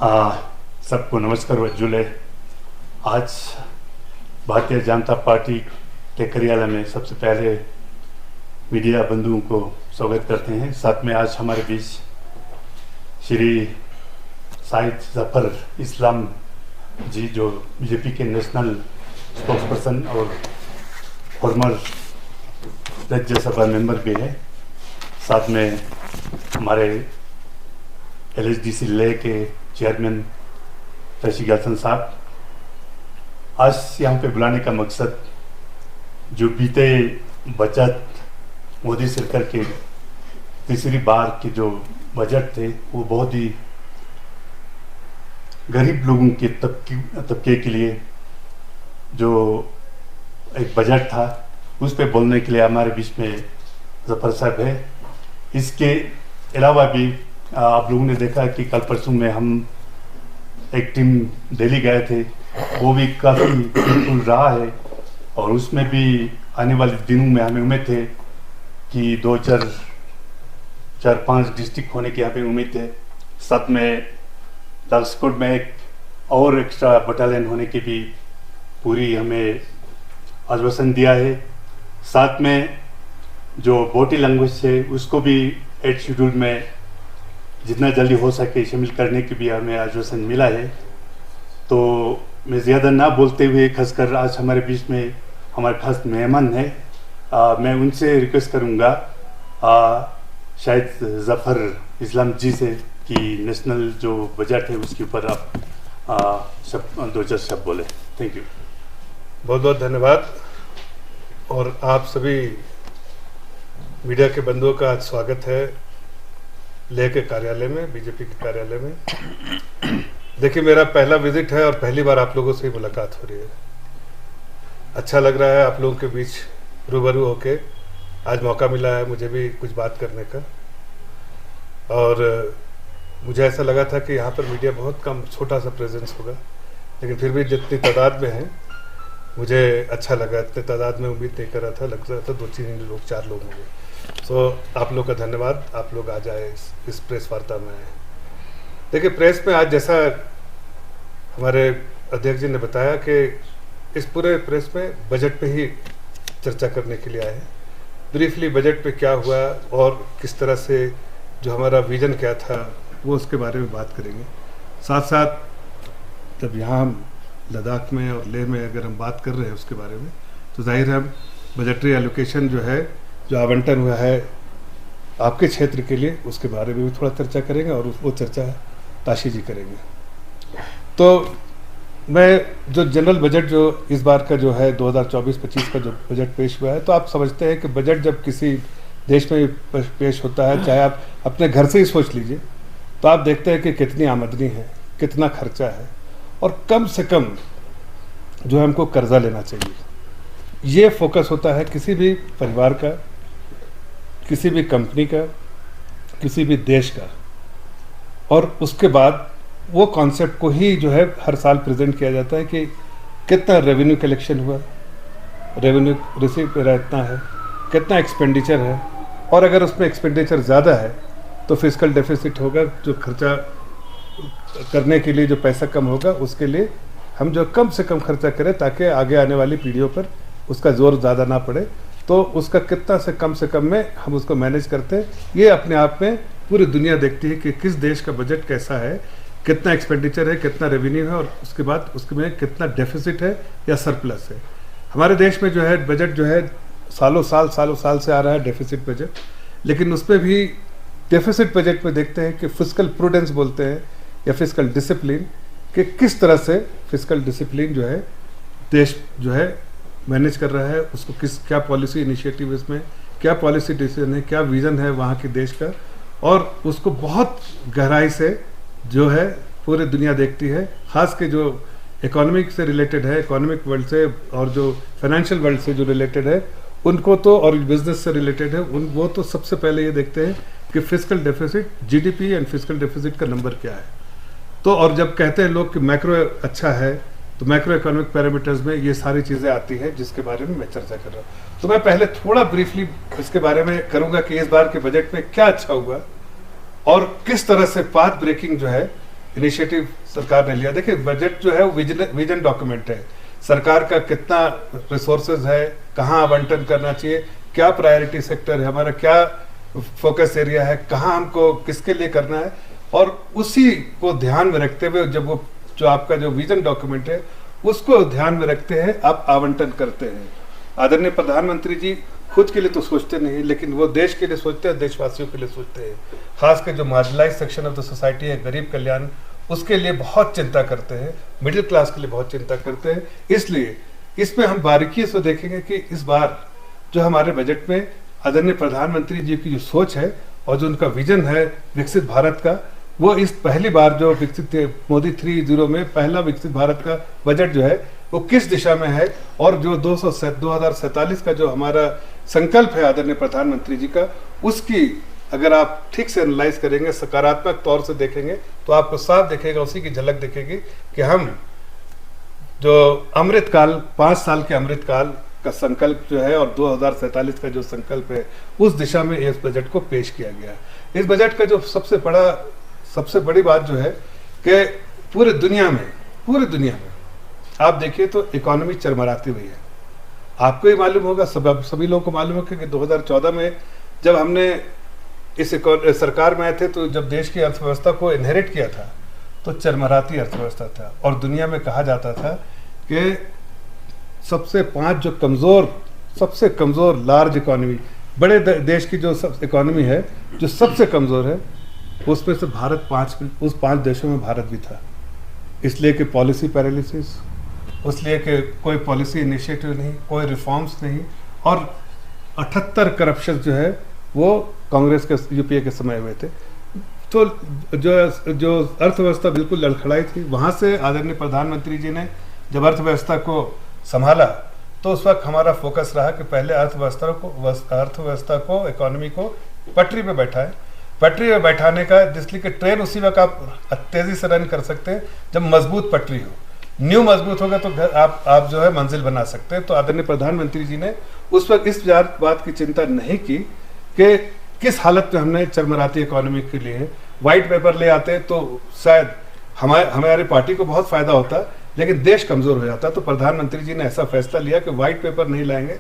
सबको नमस्कार वज्जुले। आज भारतीय जनता पार्टी के कार्यालय में सबसे पहले मीडिया बंधुओं को स्वागत करते हैं। साथ में आज हमारे बीच श्री शाहिद जफर इस्लाम जी, जो बीजेपी के नेशनल स्पोक्सपर्सन और फॉर्मर राज्यसभा मेंबर भी है। साथ में हमारे LSDC ले के चेयरमैन ऋषि गलसन साहब। आज यहाँ पे बुलाने का मकसद जो बीते बजट मोदी सरकार के तीसरी बार के जो बजट थे वो बहुत ही गरीब लोगों के तबके के लिए जो एक बजट था उस पे बोलने के लिए हमारे बीच में जफर साहब है। इसके अलावा भी आप लोगों ने देखा कि कल परसों में हम एक टीम दिल्ली गए थे, वो भी काफ़ी fruitful रहा है और उसमें भी आने वाले दिनों में हमें उम्मीद है कि 2-4-5 डिस्ट्रिक्ट होने की यहाँ पे उम्मीद है। साथ में लालकोट में एक और एक्स्ट्रा बटालियन होने की भी पूरी हमें आश्वासन दिया है। साथ में जो बॉडी लैंग्वेज है उसको भी 8 शेड्यूल में जितना जल्दी हो सके शामिल करने की भी हमें आश्वासन मिला है। तो मैं ज़्यादा ना बोलते हुए, खासकर आज हमारे बीच में हमारे खास मेहमान हैं, मैं उनसे रिक्वेस्ट करूंगा शायद जफर इस्लाम जी से कि नेशनल जो बजट है उसके ऊपर आप 2-4 शब्द बोले। Thank you. बहुत बहुत धन्यवाद। और आप सभी मीडिया के बंधुओं का आज स्वागत है लेह के कार्यालय में, बीजेपी के कार्यालय में। देखिए, मेरा पहला विजिट है और पहली बार आप लोगों से ही मुलाकात हो रही है। अच्छा लग रहा है आप लोगों के बीच रूबरू होके। आज मौका मिला है मुझे भी कुछ बात करने का और मुझे ऐसा लगा था कि यहाँ पर मीडिया बहुत कम, छोटा सा प्रेजेंस होगा, लेकिन फिर भी जितनी तादाद में है मुझे अच्छा लगा। इतने तादाद में उम्मीद नहीं कर रहा था, लग रहा था 2-3 लोग, 4 लोग होंगे। तो आप लोग का धन्यवाद, आप लोग आ जाए इस प्रेस वार्ता में आए। देखिए, प्रेस में आज जैसा हमारे अध्यक्ष जी ने बताया कि इस पूरे प्रेस में बजट पे ही चर्चा करने के लिए आए हैं। ब्रीफली बजट पे क्या हुआ और किस तरह से जो हमारा विजन क्या था वो उसके बारे में बात करेंगे। साथ साथ जब यहाँ हम लद्दाख में और लेह में अगर हम बात कर रहे हैं उसके बारे में, तो जाहिर है हम बजटरी एलोकेशन जो है, जो आवंटन हुआ है आपके क्षेत्र के लिए, उसके बारे में भी थोड़ा चर्चा करेंगे और वो चर्चा ताशी जी करेंगे। तो मैं जो जनरल बजट जो इस बार का जो है 2024-25 का जो बजट पेश हुआ है, तो आप समझते हैं कि बजट जब किसी देश में पेश होता है, चाहे आप अपने घर से ही सोच लीजिए, तो आप देखते हैं कि कितनी आमदनी है, कितना खर्चा है और कम से कम जो हमको कर्जा लेना चाहिए। ये फोकस होता है किसी भी परिवार का, किसी भी कंपनी का, किसी भी देश का। और उसके बाद वो कॉन्सेप्ट को ही जो है हर साल प्रेजेंट किया जाता है कि कितना रेवेन्यू कलेक्शन हुआ, रेवेन्यू रिसीव मेरा इतना है, कितना एक्सपेंडिचर है, और अगर उसमें एक्सपेंडिचर ज़्यादा है तो फिस्कल डेफिसिट होगा, जो खर्चा करने के लिए जो पैसा कम होगा उसके लिए हम जो कम से कम खर्चा करें ताकि आगे आने वाली पीढ़ियों पर उसका जोर ज़्यादा ना पड़े। तो उसका कितना से कम में हम उसको मैनेज करते हैं। ये अपने आप में पूरी दुनिया देखती है कि किस देश का बजट कैसा है, कितना एक्सपेंडिचर है, कितना रेवेन्यू है और उसके बाद उसमें कितना डेफिसिट है या सरप्लस है। हमारे देश में जो है बजट जो है सालों साल से आ रहा है डेफिसिट बजट, लेकिन उसमें भी डेफिसिट बजट में देखते हैं कि फिस्कल प्रूडेंस बोलते हैं या फिस्कल डिसिप्लिन, कि किस तरह से फिस्कल डिसिप्लिन जो है देश जो है मैनेज कर रहा है, उसको क्या पॉलिसी इनिशिएटिव, इसमें क्या पॉलिसी डिसीजन है, क्या विजन है वहाँ के देश का, और उसको बहुत गहराई से जो है पूरी दुनिया देखती है। खास के जो इकोनॉमिक से रिलेटेड है, इकोनॉमिक वर्ल्ड से और जो फाइनेंशियल वर्ल्ड से जो रिलेटेड है उनको तो, और बिजनेस से रिलेटेड है वो तो सबसे पहले ये देखते हैं कि fiscal deficit, GDP and fiscal deficit का नंबर क्या है। तो और जब कहते हैं लोग कि मैक्रो अच्छा है, तो मैक्रो इकोनॉमिक पैरामीटर्स में ये सारी चीज़ें आती हैं जिसके बारे में मैं चर्चा कर रहा हूँ। तो मैं पहले थोड़ा ब्रीफली इसके बारे में करूँगा कि इस बार के बजट में क्या अच्छा हुआ और किस तरह से पाथ ब्रेकिंग जो है इनिशिएटिव सरकार ने लिया। देखिए बजट जो है वो विजन डॉक्यूमेंट है, सरकार का कितना रिसोर्सेज है, कहाँ आवंटन करना चाहिए, क्या प्रायोरिटी सेक्टर है हमारा, क्या फोकस एरिया है, कहाँ हमको किसके लिए करना है, और उसी को ध्यान में रखते हुए जब वो जो आपका जो विजन डॉक्यूमेंट है उसको ध्यान में रखते हैं आप आवंटन करते हैं। आदरणीय प्रधानमंत्री जी खुद के लिए तो सोचते नहीं, लेकिन वो देश के लिए सोचते हैं, देशवासियों के लिए सोचते हैं। खासकर जो marginalise section of the society है, गरीब कल्याण, उसके लिए बहुत चिंता करते हैं, मिडिल क्लास के लिए बहुत चिंता करते हैं। इसलिए इसमें हम बारीकी से देखेंगे कि इस बार जो हमारे बजट में आदरणीय प्रधानमंत्री जी की जो सोच है और जो उनका विजन है विकसित भारत का, वो इस पहली बार जो विकसित मोदी 3.0 में पहला विकसित भारत का बजट जो है वो किस दिशा में है, और जो 2047 का जो हमारा संकल्प है आदरणीय प्रधानमंत्री जी का, उसकी अगर आप ठीक से एनालाइज करेंगे, सकारात्मक तौर से देखेंगे, तो आपको साफ दिखेगा, उसी की झलक दिखेगी कि हम जो अमृतकाल 5 साल के अमृतकाल का संकल्प जो है और 2047 का जो संकल्प है, उस दिशा में इस बजट को पेश किया गया। इस बजट का जो सबसे बड़ी बात जो है कि पूरे दुनिया में आप देखिए तो इकोनॉमी चरमराती हुई है। आपको ही मालूम होगा, सभी लोगों को मालूम होगा कि 2014 में जब हमने इस सरकार में आए थे, तो जब देश की अर्थव्यवस्था को इनहेरिट किया था तो चरमराती अर्थव्यवस्था था, और दुनिया में कहा जाता था कि सबसे 5 जो सबसे कमज़ोर लार्ज इकोनॉमी, बड़े देश की जो इकोनॉमी है जो सबसे कमज़ोर है, उसमें से भारत उस 5 देशों में भारत भी था। इसलिए कि पॉलिसी पैरालिसिस, इसलिए कि कोई पॉलिसी इनिशिएटिव नहीं, कोई रिफॉर्म्स नहीं, और 78 करप्शन जो है वो कांग्रेस के यूपीए के समय हुए थे। तो जो अर्थव्यवस्था बिल्कुल लड़खड़ाई थी, वहाँ से आदरणीय प्रधानमंत्री जी ने जब अर्थव्यवस्था को संभाला, तो उस वक्त हमारा फोकस रहा कि पहले अर्थव्यवस्था को इकोनॉमी को पटरी पे बैठाएं। पटरी पे बैठाने का इसलिए कि ट्रेन उसी वक्त आप तेजी से रन कर सकते हैं जब मजबूत पटरी हो। न्यू मजबूत होगा तो आप जो है मंजिल बना सकते हैं। तो आदरणीय प्रधानमंत्री जी ने उस वक्त इस बात की चिंता नहीं की कि किस हालत में हमने चरमराती इकोनॉमी के लिए व्हाइट पेपर ले आते तो शायद हमारी पार्टी को बहुत फायदा होता, लेकिन देश कमजोर हो जाता। तो प्रधानमंत्री जी ने ऐसा फैसला लिया कि व्हाइट पेपर नहीं लाएंगे।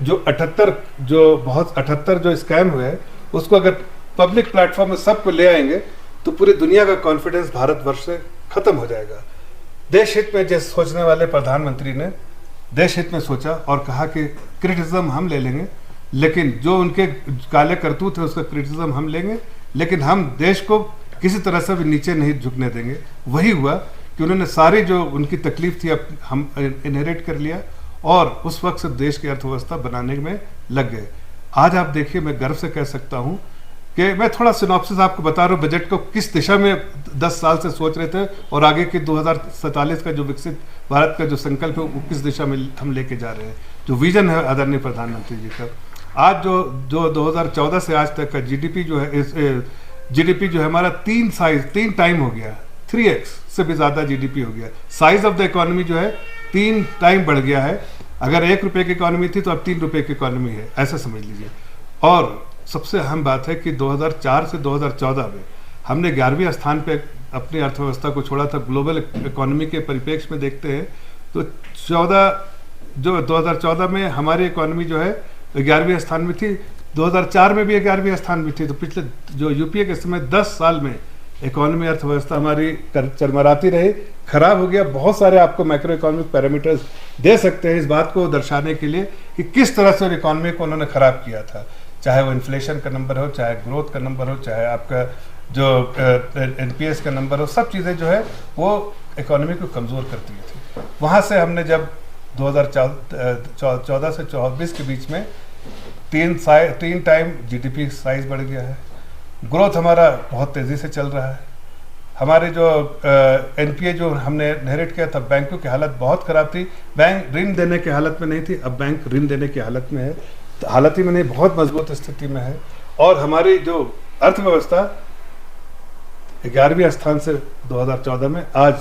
जो 78 जो स्कैम हुए हैं उसको अगर पब्लिक प्लेटफॉर्म में सबको ले आएंगे तो पूरी दुनिया का कॉन्फिडेंस भारतवर्ष से खत्म हो जाएगा। देश हित में जैसे सोचने वाले प्रधानमंत्री ने देश हित में सोचा और कहा कि क्रिटिसिज्म हम ले लेंगे, लेकिन जो उनके काले करतूत है उसका क्रिटिसिज्म हम लेंगे, लेकिन हम देश को किसी तरह से भी नीचे नहीं झुकने देंगे। वही हुआ कि उन्होंने सारी जो उनकी तकलीफ थी अब हम इनहेरिट कर लिया और उस वक्त से देश की अर्थव्यवस्था बनाने में लग गए। आज आप देखिए, मैं गर्व से कह सकता हूँ कि मैं थोड़ा सिनॉप्सिस आपको बता रहा हूँ बजट को किस दिशा में 10 साल से सोच रहे थे और आगे के 2047 का जो विकसित भारत का जो संकल्प है वो किस दिशा में हम लेके जा रहे हैं। जो विजन है आदरणीय प्रधानमंत्री जी का, आज जो 2014 से आज तक का जीडीपी जो है हमारा 3 टाइम हो गया, 3x से भी ज़्यादा जीडीपी हो गया। साइज ऑफ द इकोनॉमी जो है 3 टाइम बढ़ गया है। अगर 1 रुपये की इकोनॉमी थी तो अब 3 रुपये की इकोनॉमी है, ऐसा समझ लीजिए। और सबसे अहम बात है कि 2004 से 2014 में हमने 11वें स्थान पे अपनी अर्थव्यवस्था को छोड़ा था। ग्लोबल इकोनॉमी के परिप्रेक्ष्य में देखते हैं तो 2014 में हमारी इकोनॉमी जो है 11वें स्थान में थी, 2004 में भी 11वें स्थान में थी। तो पिछले जो यूपीए के समय 10 साल में इकोनॉमी अर्थव्यवस्था हमारी चरमराती रही, खराब हो गया। बहुत सारे आपको मैक्रो इकोनॉमिक पैरामीटर्स दे सकते हैं इस बात को दर्शाने के लिए कि किस तरह से इकोनॉमी को उन्होंने खराब किया था, चाहे वो इन्फ्लेशन का नंबर हो, चाहे ग्रोथ का नंबर हो, चाहे आपका जो एनपीएस का नंबर हो, सब चीज़ें जो है वो इकोनॉमी को कमज़ोर करती थी। वहाँ से हमने जब 2014 से 2024 के बीच में 3 टाइम जीडीपी साइज बढ़ गया है। ग्रोथ हमारा बहुत तेज़ी से चल रहा है। हमारे जो एनपीए जो हमने इनहेरिट किया था, बैंकों की हालत बहुत ख़राब थी। बैंक ऋण देने की हालत में नहीं थी, अब बैंक ऋण देने की हालत में है, हालत ही में नहीं, बहुत मजबूत स्थिति में है। और हमारी जो अर्थव्यवस्था 11वें स्थान से 2014 में आज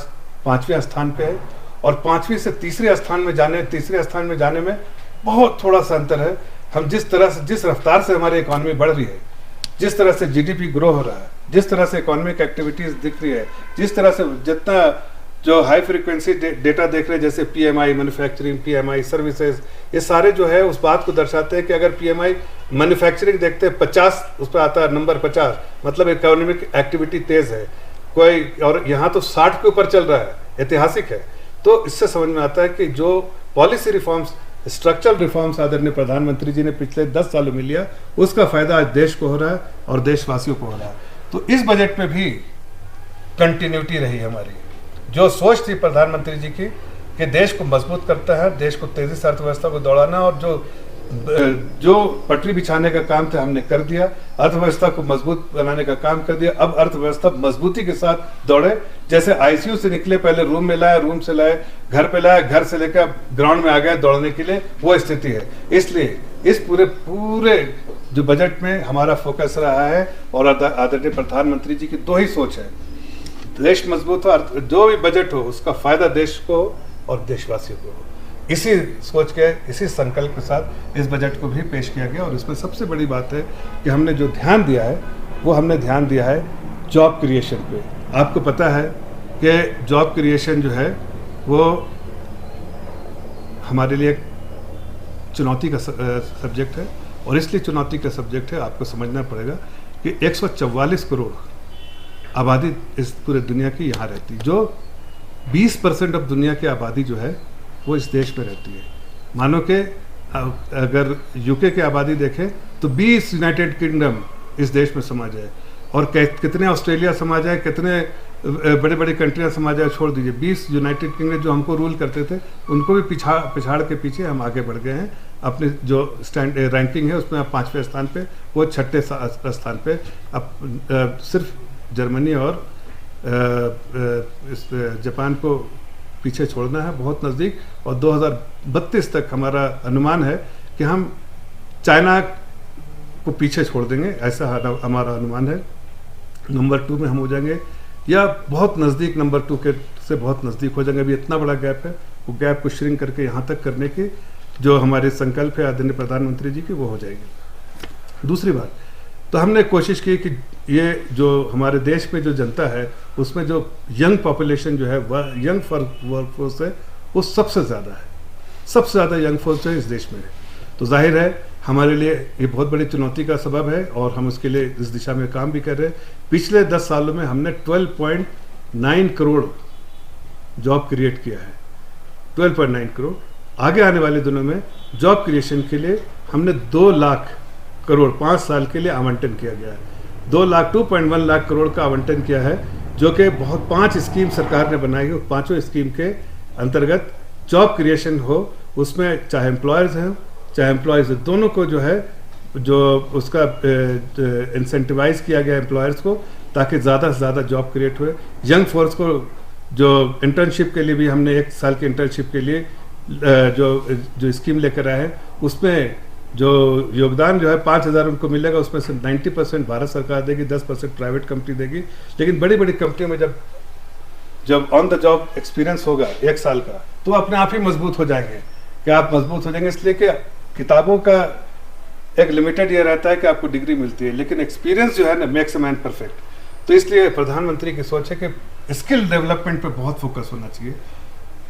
5वें स्थान पे है और 5वीं से तीसरे स्थान में जाने में बहुत थोड़ा सा अंतर है। हम जिस रफ्तार से हमारी इकोनॉमी बढ़ रही है, जिस तरह से जीडीपी ग्रो हो रहा है, जिस तरह से इकोनॉमिक एक्टिविटीज दिख रही है, जिस तरह से जितना जो हाई फ्रीक्वेंसी डेटा देख रहे हैं, जैसे पीएमआई मैन्युफैक्चरिंग, पीएमआई सर्विसेज, ये सारे जो है उस बात को दर्शाते हैं कि अगर पीएमआई मैन्युफैक्चरिंग देखते हैं 50 उस पर आता है नंबर 50, मतलब इकोनॉमिक एक्टिविटी तेज है कोई, और यहाँ तो 60 के ऊपर चल रहा है, ऐतिहासिक है। तो इससे समझ में आता है कि जो पॉलिसी रिफॉर्म्स, स्ट्रक्चरल रिफॉर्म्स आदरणीय प्रधानमंत्री जी ने पिछले 10 सालों में लिया, उसका फायदा आज देश को हो रहा है और देशवासियों को हो रहा है। तो इस बजट में भी कंटिन्यूटी रही हमारी, जो सोच थी प्रधानमंत्री जी की कि देश को मजबूत करता है, देश को तेजी से अर्थव्यवस्था को दौड़ाना, और जो पटरी बिछाने का काम था हमने कर दिया, अर्थव्यवस्था को मजबूत बनाने का काम कर दिया। अब अर्थव्यवस्था मजबूती के साथ दौड़े, जैसे आईसीयू से निकले, पहले रूम में लाया, रूम से लाए घर पे लाया, घर से लेकर ग्राउंड में आ गए दौड़ने के लिए, वो स्थिति है। इसलिए इस पूरे जो बजट में हमारा फोकस रहा है, और आदरणीय प्रधानमंत्री जी की 2 ही सोच है, देश मजबूत हो, जो भी बजट हो उसका फायदा देश को और देशवासियों को हो। इसी सोच के, इसी संकल्प के साथ इस बजट को भी पेश किया गया। और इसमें सबसे बड़ी बात है कि हमने जो ध्यान दिया है, वो हमने ध्यान दिया है जॉब क्रिएशन पे। आपको पता है कि जॉब क्रिएशन जो है वो हमारे लिए एक चुनौती का सब्जेक्ट है, और इसलिए चुनौती का सब्जेक्ट है, आपको समझना पड़ेगा कि 144 करोड़ आबादी इस पूरे दुनिया की यहाँ रहती है, जो 20% ऑफ दुनिया की आबादी जो है वो इस देश में रहती है। मानो कि अगर यूके की आबादी देखें तो 20 यूनाइटेड किंगडम इस देश में समा जाए, और कितने ऑस्ट्रेलिया समा जाए, कितने बड़े बड़े कंट्रियाँ समा जाए, छोड़ दीजिए। 20 यूनाइटेड किंगडम जो हमको रूल करते थे, उनको भी पिछाड़ के पीछे हम आगे बढ़ गए हैं। अपने जो रैंकिंग है उसमें आप 5वें स्थान पे, वो 6ठे स्थान पे। अब सिर्फ जर्मनी और इस जापान को पीछे छोड़ना है, बहुत नज़दीक। और 2032 तक हमारा अनुमान है कि हम चाइना को पीछे छोड़ देंगे, ऐसा हमारा अनुमान है। नंबर 2 में हम हो जाएंगे, या बहुत नज़दीक नंबर 2 के से बहुत नज़दीक हो जाएंगे। अभी इतना बड़ा गैप है, वो गैप को श्रिंक करके यहाँ तक करने की जो हमारे संकल्प है आदरणीय प्रधानमंत्री जी की, वो हो जाएगी। दूसरी बात, तो हमने कोशिश की कि ये जो हमारे देश में जो जनता है, उसमें जो यंग पॉपुलेशन जो है, वह यंग वर्कफोर्स है, वो सबसे ज़्यादा है। सबसे ज़्यादा यंग फोर्स जो है इस देश में है। तो जाहिर है हमारे लिए ये बहुत बड़ी चुनौती का सबब है, और हम उसके लिए इस दिशा में काम भी कर रहे हैं। पिछले 10 सालों में हमने 12.9 करोड़ जॉब क्रिएट किया है, 12.9 करोड़। आगे आने वाले दिनों में जॉब क्रिएशन के लिए हमने 2 लाख करोड़ 5 साल के लिए आवंटन किया गया है। 2.1 लाख करोड़ का आवंटन किया है, जो कि बहुत 5 स्कीम सरकार ने बनाई है। 5 स्कीम के अंतर्गत जॉब क्रिएशन हो, उसमें चाहे एम्प्लॉयर्स हैं चाहे एम्प्लॉयज़, दोनों को जो है जो उसका इंसेंटिवाइज किया गया एम्प्लॉयर्स को, ताकि ज़्यादा से ज़्यादा जॉब क्रिएट हुए। यंग फोर्स को जो इंटर्नशिप के लिए भी हमने 1 साल की इंटर्नशिप के लिए जो स्कीम लेकर आए हैं, उसमें जो योगदान जो है 5,000 उनको मिलेगा, उसमें से 90% भारत सरकार देगी, 10% प्राइवेट कंपनी देगी। लेकिन बड़ी बड़ी कंपनियों में जब ऑन द जॉब एक्सपीरियंस होगा 1 साल का, तो अपने आप ही मजबूत हो जाएंगे। क्या आप मजबूत हो जाएंगे? इसलिए कि किताबों का एक लिमिटेड ये रहता है कि आपको डिग्री मिलती है, लेकिन एक्सपीरियंस जो है ना, मेक्स अ मैन परफेक्ट। तो इसलिए प्रधानमंत्री की सोच है कि स्किल डेवलपमेंट पे बहुत फोकस होना चाहिए।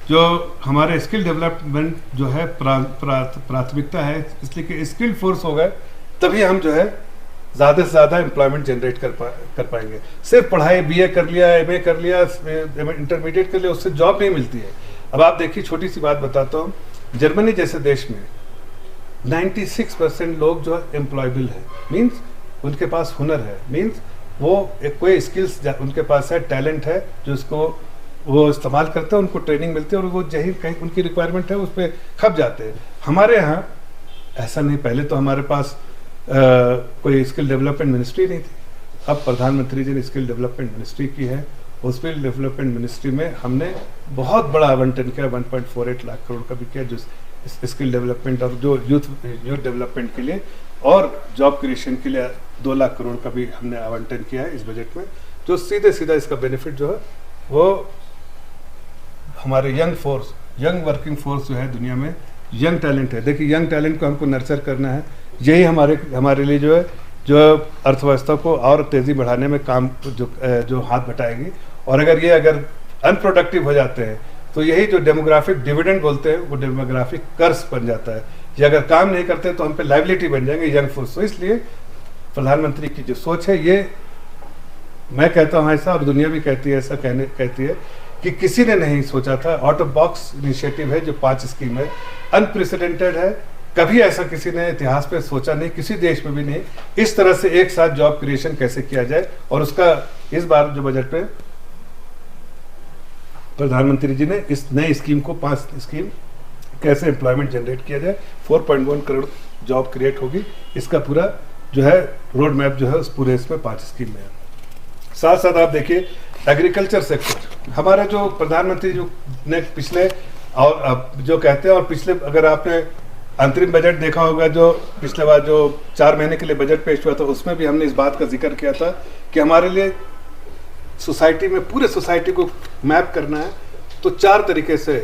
जो हमारे स्किल डेवलपमेंट जो है प्राथमिकता है, इसलिए कि स्किल फोर्स होगा तभी हम जो है ज़्यादा से ज़्यादा एम्प्लॉयमेंट जनरेट कर पाएंगे। सिर्फ पढ़ाई, BA कर लिया, MA कर लिया, इंटरमीडिएट कर लिया, उससे जॉब नहीं मिलती है। अब आप देखिए, छोटी सी बात बताता हूँ, जर्मनी जैसे देश में 96% लोग जो एम्प्लॉयबल है, मीन्स उनके पास हुनर है, मीन्स वो कोई स्किल्स उनके पास है, टैलेंट है, जो उसको वो इस्तेमाल करते हैं, उनको ट्रेनिंग मिलती है, और वो जहीं कहीं उनकी रिक्वायरमेंट है उस पर खप जाते हैं। हमारे यहाँ ऐसा नहीं। पहले तो हमारे पास कोई स्किल डेवलपमेंट मिनिस्ट्री नहीं थी। अब प्रधानमंत्री जी ने स्किल डेवलपमेंट मिनिस्ट्री की है। उस स्किल डेवलपमेंट मिनिस्ट्री में हमने बहुत बड़ा आवंटन किया, 1.48 लाख करोड़ का भी किया, जो स्किल डेवलपमेंट और जो यूथ डेवलपमेंट के लिए और जॉब क्रिएशन के लिए 2 लाख करोड़ का भी हमने आवंटन किया है इस बजट में। जो सीधा इसका बेनिफिट जो है वो हमारे यंग वर्किंग फोर्स जो है दुनिया में, यंग टैलेंट है। देखिए, यंग टैलेंट को हमको नर्चर करना है, यही हमारे लिए जो है जो अर्थव्यवस्था को और तेज़ी बढ़ाने में काम जो हाथ बटाएगी। और अगर अनप्रोडक्टिव हो जाते हैं तो यही जो डेमोग्राफिक डिविडेंड बोलते हैं वो डेमोग्राफिक कर्ज बन जाता है। ये अगर काम नहीं करते तो हम पे लाइबिलिटी बन जाएंगे यंग फोर्स। तो इसलिए प्रधानमंत्री की जो सोच है, ये मैं कहता हूँ ऐसा और दुनिया भी कहती है, ऐसा कहती है कि किसी ने नहीं सोचा था। आउट ऑफ बॉक्स इनिशिएटिव है जो 5 स्कीम है, अनप्रेसिडेंटेड है। कभी ऐसा किसी ने इतिहास में सोचा नहीं, किसी देश में भी नहीं, इस तरह से एक साथ जॉब क्रिएशन कैसे किया जाए। और उसका इस बार जो बजट पे प्रधानमंत्री जी ने इस नई स्कीम को 5 स्कीम कैसे एम्प्लॉयमेंट जनरेट किया जाए, 4.1 करोड़ जॉब क्रिएट होगी, इसका पूरा जो है रोड मैप जो है उस पूरे इसमें 5 स्कीम में है। साथ साथ आप देखिए एग्रीकल्चर सेक्टर, हमारा जो प्रधानमंत्री जो ने पिछले और अब जो कहते हैं और पिछले, अगर आपने अंतरिम बजट देखा होगा जो पिछले बार जो 4 महीने के लिए बजट पेश हुआ था, उसमें भी हमने इस बात का जिक्र किया था कि हमारे लिए सोसाइटी में पूरे सोसाइटी को मैप करना है तो 4 तरीके से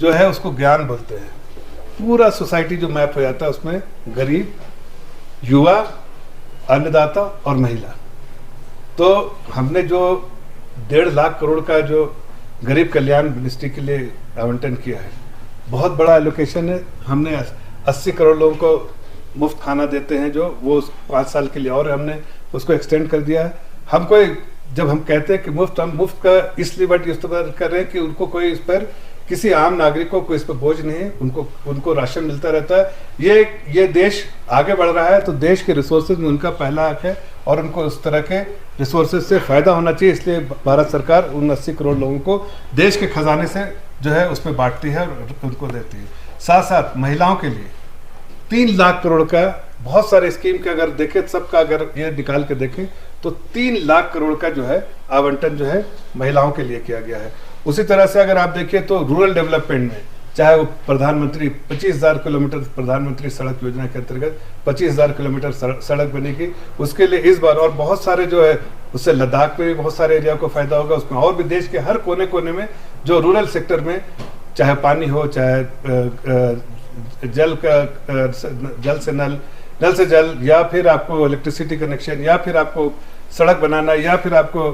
जो है उसको ज्ञान बोलते हैं। पूरा सोसाइटी जो मैप हो जाता है उसमें गरीब, युवा, अन्नदाता और महिला। तो हमने जो 1.5 लाख करोड़ का जो गरीब कल्याण मिनिस्ट्री के लिए आवंटन किया है, बहुत बड़ा एलोकेशन है। हमने 80 करोड़ लोगों को मुफ्त खाना देते हैं जो वो 5 साल के लिए, और हमने उसको एक्सटेंड कर दिया है। हम कोई, जब हम कहते हैं कि मुफ्त, हम मुफ्त का इसलिए वर्ड इस्तेमाल कर रहे हैं कि उनको कोई इस पर, किसी आम नागरिक को कोई इस पर बोझ नहीं है, उनको राशन मिलता रहता है। ये देश आगे बढ़ रहा है तो देश के रिसोर्सेज में उनका पहला हक है और उनको उस तरह के रिसोर्सेज से फायदा होना चाहिए। इसलिए भारत सरकार उन 80 करोड़ लोगों को देश के खजाने से जो है उसमें बांटती है और उनको देती है। साथ साथ महिलाओं के लिए 3 लाख करोड़ का, बहुत सारे स्कीम के अगर देखें, सबका अगर ये निकाल के देखें तो 3 लाख करोड़ का जो है आवंटन जो है महिलाओं के लिए किया गया है। उसी तरह से अगर आप देखिए तो रूरल डेवलपमेंट में, चाहे वो प्रधानमंत्री 25,000 किलोमीटर प्रधानमंत्री सड़क योजना के अंतर्गत 25,000 किलोमीटर सड़क बनेगी, उसके लिए इस बार, और बहुत सारे जो है उससे लद्दाख में भी बहुत सारे एरिया को फायदा होगा उसमें, और भी देश के हर कोने कोने में जो रूरल सेक्टर में, चाहे पानी हो, चाहे जल से नल से जल, या फिर आपको इलेक्ट्रिसिटी कनेक्शन, या फिर आपको सड़क बनाना, या फिर आपको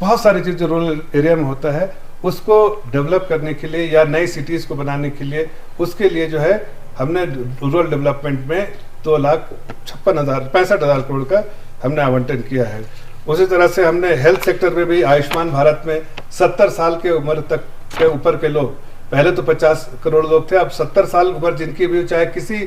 बहुत सारी चीज़ जो रूरल एरिया में होता है उसको डेवलप करने के लिए या नई सिटीज़ को बनाने के लिए, उसके लिए जो है हमने रूरल डेवलपमेंट में 2,56,65,000 करोड़ का हमने आवंटन किया है। उसी तरह से हमने हेल्थ सेक्टर में भी आयुष्मान भारत में 70 साल के उम्र तक के ऊपर के लोग, पहले तो 50 करोड़ लोग थे, अब 70 साल उम्र जिनकी भी, चाहे किसी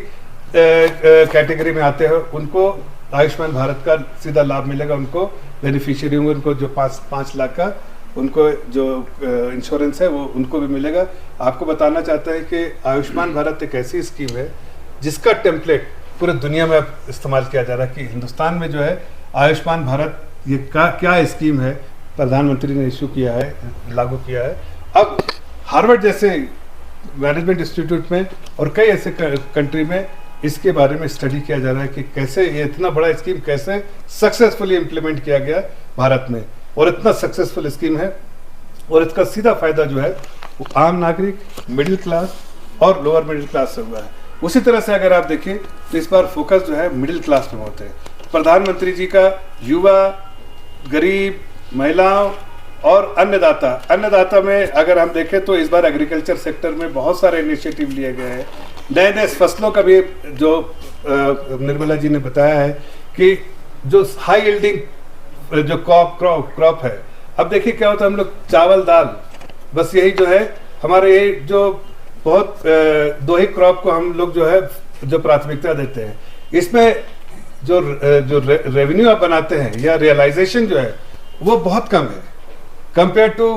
कैटेगरी में आते हैं, उनको आयुष्मान भारत का सीधा लाभ मिलेगा। उनको बेनिफिशियरी होंगे, उनको जो 5 लाख का उनको जो इंश्योरेंस है वो उनको भी मिलेगा। आपको बताना चाहता है कि आयुष्मान भारत एक ऐसी स्कीम है जिसका टेम्पलेट पूरे दुनिया में अब इस्तेमाल किया जा रहा है कि हिंदुस्तान में जो है आयुष्मान भारत ये क्या स्कीम है, प्रधानमंत्री ने इशू किया है, लागू किया है। अब हार्वर्ड जैसे मैनेजमेंट इंस्टीट्यूट में और कई ऐसे कंट्री में इसके बारे में स्टडी किया जा रहा है कि कैसे ये इतना बड़ा स्कीम कैसे सक्सेसफुली इम्प्लीमेंट किया गया भारत में, और इतना सक्सेसफुल स्कीम है और इसका सीधा फायदा जो है वो आम नागरिक, मिडिल क्लास और लोअर मिडिल क्लास से हुआ है। उसी तरह से अगर आप देखिए तो इस बार फोकस जो है मिडिल क्लास में होते हैं। प्रधानमंत्री जी का युवा, गरीब, महिलाओं और अन्नदाता में अगर हम देखें तो इस बार एग्रीकल्चर सेक्टर में बहुत सारे इनिशिएटिव लिए गए हैं। नए फसलों का भी जो निर्मला जी ने बताया है कि जो हाई यील्डिंग जो क्रॉप है, अब देखिए क्या होता है, हम लोग चावल दाल बस यही जो है हमारे यही जो बहुत 2 ही क्रॉप को हम लोग जो है जो प्राथमिकता देते हैं। इसमें जो रेवेन्यू आप बनाते हैं या रियलाइजेशन जो है वो बहुत कम है कंपेयर टू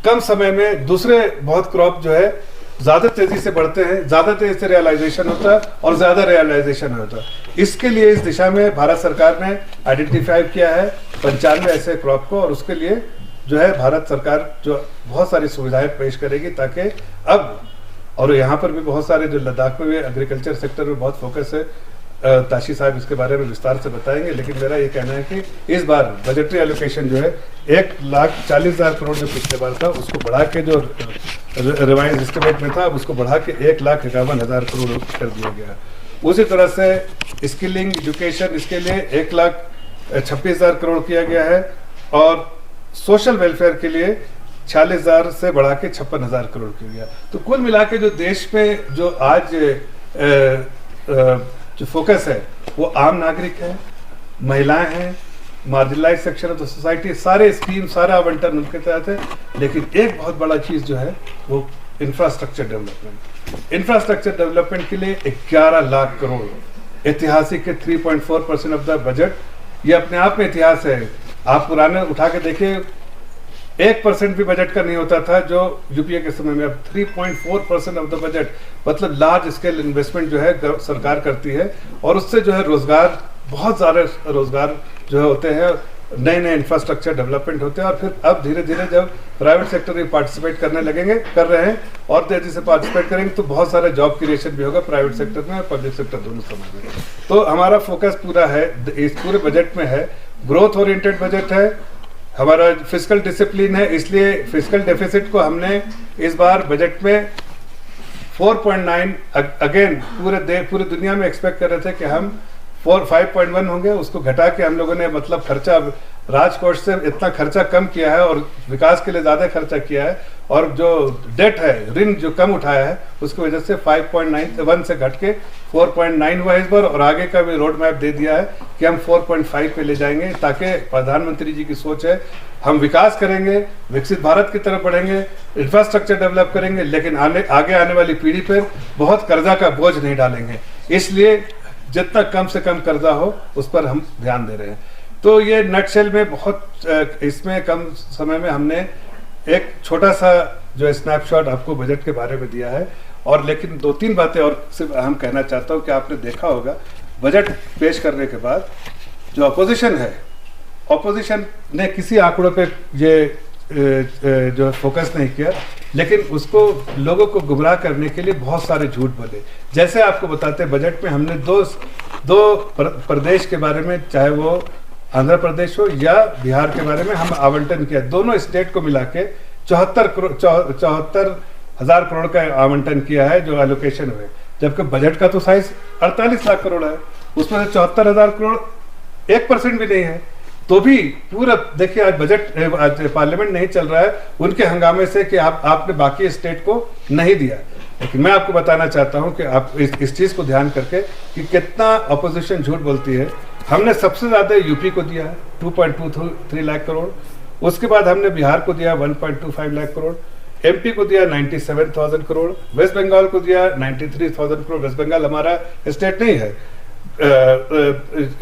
कम समय में दूसरे बहुत क्रॉप जो है ज़्यादा तेज़ी से बढ़ते हैं, ज़्यादा तेज़ी से रियलाइजेशन होता है और ज़्यादा रियलाइजेशन होता है। इसके लिए इस दिशा में भारत सरकार ने आइडेंटिफाई किया है 95 ऐसे क्रॉप को, और उसके लिए जो है भारत सरकार जो बहुत सारी सुविधाएं पेश करेगी ताकि अब, और यहाँ पर भी बहुत सारे जो लद्दाख में भी एग्रीकल्चर सेक्टर में बहुत फोकस है, ताशी साहब इसके बारे में विस्तार से बताएंगे। लेकिन मेरा ये कहना है कि इस बार बजटरी एलोकेशन जो है 1,40,000 करोड़ जो पिछले बार था उसको बढ़ा के, जो रिवाइज एस्टिमेट में था उसको बढ़ा के 1,51,000 करोड़ कर दिया गया। उसी तरह से स्किलिंग एजुकेशन इसके लिए 1,26,000 करोड़ किया गया है और सोशल वेलफेयर के लिए 46,000 से बढ़ा के 56,000 करोड़ किया गया। तो कुल मिला के जो देश पे जो आज जो फोकस है वो आम नागरिक है, महिलाएं हैं, marginalise section of the society, सारे स्कीम सारा आवंटन उनके तहत है। लेकिन एक बहुत बड़ा चीज जो है वो इंफ्रास्ट्रक्चर डेवलपमेंट। इंफ्रास्ट्रक्चर डेवलपमेंट के लिए 11 लाख करोड़ ऐतिहासिक के 3.4% ऑफ द बजट, ये अपने आप में इतिहास है। आप पुराने उठा के देखिए 1% भी बजट का नहीं होता था जो यूपीए के समय में, अब 3.4% ऑफ द बजट, मतलब लार्ज स्केल इन्वेस्टमेंट जो है सरकार करती है और उससे जो है रोजगार, बहुत सारे रोजगार जो है होते हैं, नए नए इंफ्रास्ट्रक्चर डेवलपमेंट होते हैं। और फिर अब धीरे धीरे जब प्राइवेट सेक्टर भी पार्टिसिपेट करने लगेंगे, कर रहे हैं और तेजी से पार्टिसिपेट करेंगे तो बहुत सारे जॉब क्रिएशन भी होगा प्राइवेट सेक्टर में और पब्लिक सेक्टर दोनों समय में। तो हमारा फोकस पूरा है, इस पूरे बजट में है, ग्रोथ ओरिएंटेड बजट है, हमारा फिस्कल डिसिप्लिन है। इसलिए फिस्कल डेफिसिट को हमने इस बार बजट में 4.9 अगेन पूरे दुनिया में एक्सपेक्ट कर रहे थे कि हम 5.1 होंगे, उसको घटा के हम लोगों ने मतलब खर्चा राजकोष से इतना खर्चा कम किया है और विकास के लिए ज्यादा खर्चा किया है और जो डेट है, ऋण जो कम उठाया है उसकी वजह से 5.91 से घट के 4.9 हुआ इस बार। और आगे का भी रोड मैप दे दिया है कि हम 4.5 पे ले जाएंगे, ताकि प्रधानमंत्री जी की सोच है हम विकास करेंगे, विकसित भारत की तरफ बढ़ेंगे, इंफ्रास्ट्रक्चर डेवलप करेंगे, लेकिन आगे आने वाली पीढ़ी पर बहुत कर्जा का बोझ नहीं डालेंगे। इसलिए जितना कम से कम कर्जा हो उस पर हम ध्यान दे रहे हैं। तो ये नटशेल में बहुत इसमें कम समय में हमने एक छोटा सा जो स्नैपशॉट आपको बजट के बारे में दिया है। और लेकिन 2-3 बातें और सिर्फ अहम कहना चाहता हूँ कि आपने देखा होगा बजट पेश करने के बाद जो अपोजिशन है, अपोजिशन ने किसी आंकड़ों पे ये जो फोकस नहीं किया, लेकिन उसको लोगों को गुमराह करने के लिए बहुत सारे झूठ बोले। जैसे आपको बताते बजट में हमने दो प्रदेश के बारे में, चाहे वो आंध्र प्रदेश हो या बिहार के बारे में हम आवंटन किया। दोनों स्टेट को मिला के 74,000 करोड़ का आवंटन किया है जो एलोकेशन हुए, जबकि बजट का तो साइज 48 लाख करोड़ है, उसमें से 74,000 करोड़ 1% भी नहीं है। तो भी पूरा देखिए आज बजट, आज पार्लियामेंट नहीं चल रहा है उनके हंगामे से कि आपने बाकी स्टेट को नहीं दिया। लेकिन मैं आपको बताना चाहता हूं कि आप इस चीज को ध्यान करके कि कितना अपोजिशन झूठ बोलती है। हमने सबसे ज्यादा यूपी को दिया है 2.23 लाख करोड़, उसके बाद हमने बिहार को दिया 1.25 लाख करोड़, एमपी को दिया 97,000 करोड़, वेस्ट बंगाल को दिया 93,000 करोड़। वेस्ट बंगाल हमारा स्टेट नहीं है।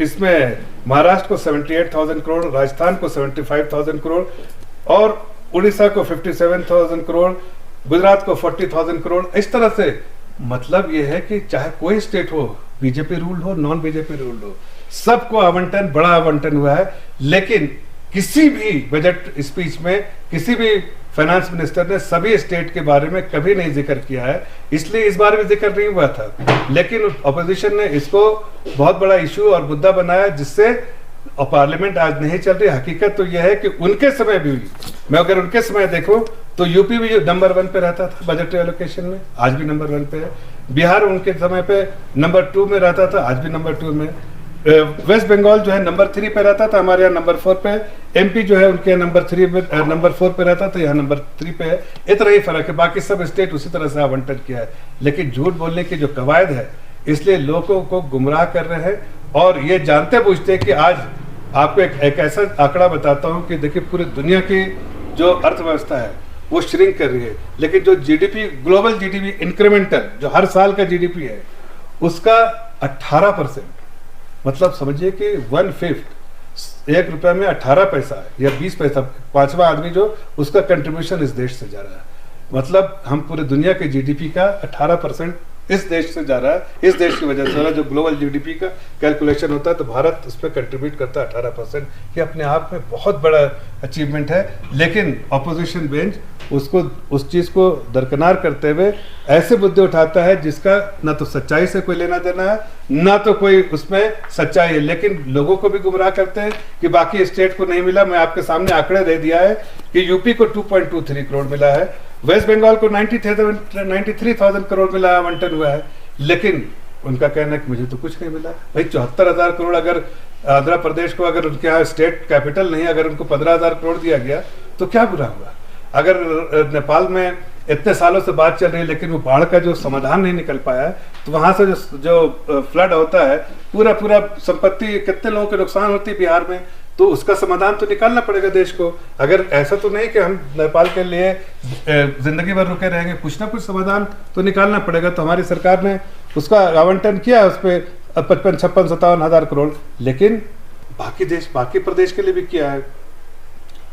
इसमें महाराष्ट्र को 78,000 करोड़, राजस्थान को 75,000 करोड़ और उड़ीसा को 57,000 करोड़, गुजरात को 40,000 करोड़। इस तरह से मतलब यह है कि चाहे कोई स्टेट हो, बीजेपी रूल हो, नॉन बीजेपी रूल हो, सबको आवंटन, बड़ा आवंटन हुआ है। लेकिन किसी भी बजट स्पीच में किसी भी फाइनेंस मिनिस्टर ने सभी स्टेट के बारे में कभी नहीं जिक्र किया है, इसलिए इस बार भी जिक्र नहीं हुआ था। लेकिन अपोजिशन ने इसको बहुत बड़ा इशू और मुद्दा बनाया, जिससे पार्लियामेंट आज नहीं चल रही। हकीकत तो यह है कि उनके समय भी, मैं अगर उनके समय देखूं तो यूपी भी नंबर 1 पे रहता था बजट एलोकेशन में, आज भी नंबर 1 पे है। बिहार उनके समय पे नंबर 2 में रहता था, आज भी नंबर 2 में। वेस्ट बंगाल जो है नंबर 3 पे रहता था, हमारे यहाँ नंबर 4 पे। एमपी जो है उनके नंबर 4 पे रहता था, यहाँ नंबर 3 पे है। इतना ही फर्क है, बाकी सब स्टेट उसी तरह से आवंटन किया है। लेकिन झूठ बोलने की जो कवायद है, इसलिए लोगों को गुमराह कर रहे हैं। और ये जानते बूझते कि आज आपको एक ऐसा आंकड़ा बताता हूँ कि देखिए पूरी दुनिया की जो अर्थव्यवस्था है वो श्रिंक कर रही है, लेकिन जो जीडीपी, ग्लोबल जीडीपी इंक्रीमेंटल जो हर साल का जीडीपी है, उसका 18%, मतलब समझिए कि 1/5, 1 रुपया में 18 पैसा या 20 पैसा, 5वां आदमी जो उसका कंट्रीब्यूशन इस देश से जा रहा है। मतलब हम पूरे दुनिया के जीडीपी का 18% इस देश से जा रहा है, इस देश की वजह से हो रहा है। जो ग्लोबल जीडीपी का कैलकुलेशन होता है तो भारत उस पर कंट्रीब्यूट करता है 18%। ये अपने आप में बहुत बड़ा अचीवमेंट है। लेकिन अपोजिशन बेंच उसको, उस चीज को दरकिनार करते हुए ऐसे मुद्दे उठाता है जिसका ना तो सच्चाई से कोई लेना देना है, ना तो कोई उसमें सच्चाई है, लेकिन लोगों को भी गुमराह करते हैं कि बाकी स्टेट को नहीं मिला। मैं आपके सामने आंकड़े दे दिया है कि यूपी को 2.23 करोड़ मिला है, वेस्ट बंगाल को 93,000 करोड़ मिला आवंटन हुआ है, लेकिन उनका कहना है कि मुझे तो कुछ नहीं मिला। भाई 74,000 करोड़ अगर आंध्र प्रदेश को, अगर उनके यहाँ स्टेट कैपिटल नहीं, अगर उनको 15,000 करोड़ दिया गया तो क्या बुरा हुआ। अगर नेपाल में इतने सालों से बात चल रही है लेकिन वो बाढ़ का जो समाधान नहीं निकल पाया है, तो वहां से जो फ्लड होता है, पूरा संपत्ति, कितने लोगों के नुकसान होती है बिहार में, तो उसका समाधान तो निकालना पड़ेगा देश को। अगर ऐसा तो नहीं कि हम नेपाल के लिए जिंदगी भर रुके रहेंगे, कुछ ना कुछ समाधान तो निकालना पड़ेगा। तो हमारी सरकार ने उसका आवंटन किया, उस पर 55, 56, 57,000 करोड़, लेकिन बाकी प्रदेश के लिए भी किया है,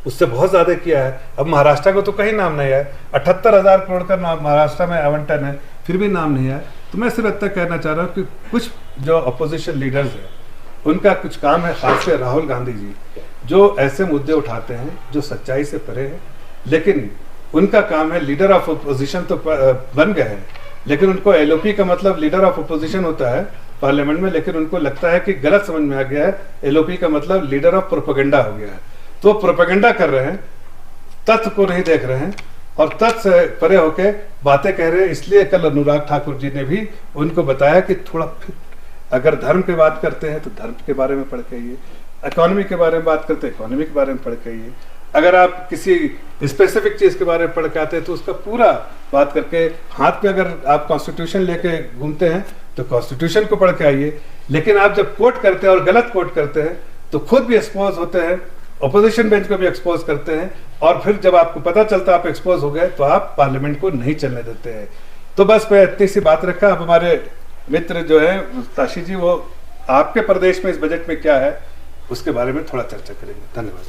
उससे बहुत ज्यादा किया है। अब महाराष्ट्र को तो कहीं नाम नहीं है, 78,000 करोड़ का महाराष्ट्र में आवंटन है, फिर भी नाम नहीं है। तो मैं सिर्फ इतना कहना चाह रहा हूँ कि कुछ जो अपोजिशन लीडर्स हैं उनका कुछ काम है, खासकर राहुल गांधी जी, जो ऐसे मुद्दे उठाते हैं जो सच्चाई से परे है, लेकिन उनका काम है, लीडर ऑफ अपोजिशन तो बन गए हैं, लेकिन उनको एलओपी का मतलब लीडर ऑफ अपोजिशन होता है पार्लियामेंट में, लेकिन उनको लगता है कि गलत समझ में आ गया है, एलओपी का मतलब लीडर ऑफ प्रोपेगेंडा हो गया है। तो प्रोपेगेंडा कर रहे हैं, तथ्य को नहीं देख रहे हैं और तथ्य से परे होके बातें कह रहे हैं। इसलिए कल अनुराग ठाकुर जी ने भी उनको बताया कि थोड़ा अगर धर्म की बात करते हैं तो धर्म के बारे में पढ़ के आइए, इकोनॉमी के बारे में बात करते हैं इकोनॉमी के बारे में पढ़ के आइए, अगर आप किसी स्पेसिफिक चीज के बारे में पढ़ के आते हैं तो उसका पूरा बात करके, हाथ पे अगर आप कॉन्स्टिट्यूशन लेके घूमते हैं तो कॉन्स्टिट्यूशन को पढ़ के आइए। लेकिन आप जब कोट करते हैं और गलत कोट करते हैं तो खुद भी एक्सपोज होते हैं, ऑपोजिशन बेंच को भी एक्सपोज करते हैं, और फिर जब आपको पता चलता है आप एक्सपोज हो गए तो आप पार्लियामेंट को नहीं चलने देते हैं। तो बस मैं इतनी सी बात रखा। अब हमारे मित्र जो है ताशी जी, वो आपके प्रदेश में इस बजट में क्या है उसके बारे में थोड़ा चर्चा करेंगे। धन्यवाद।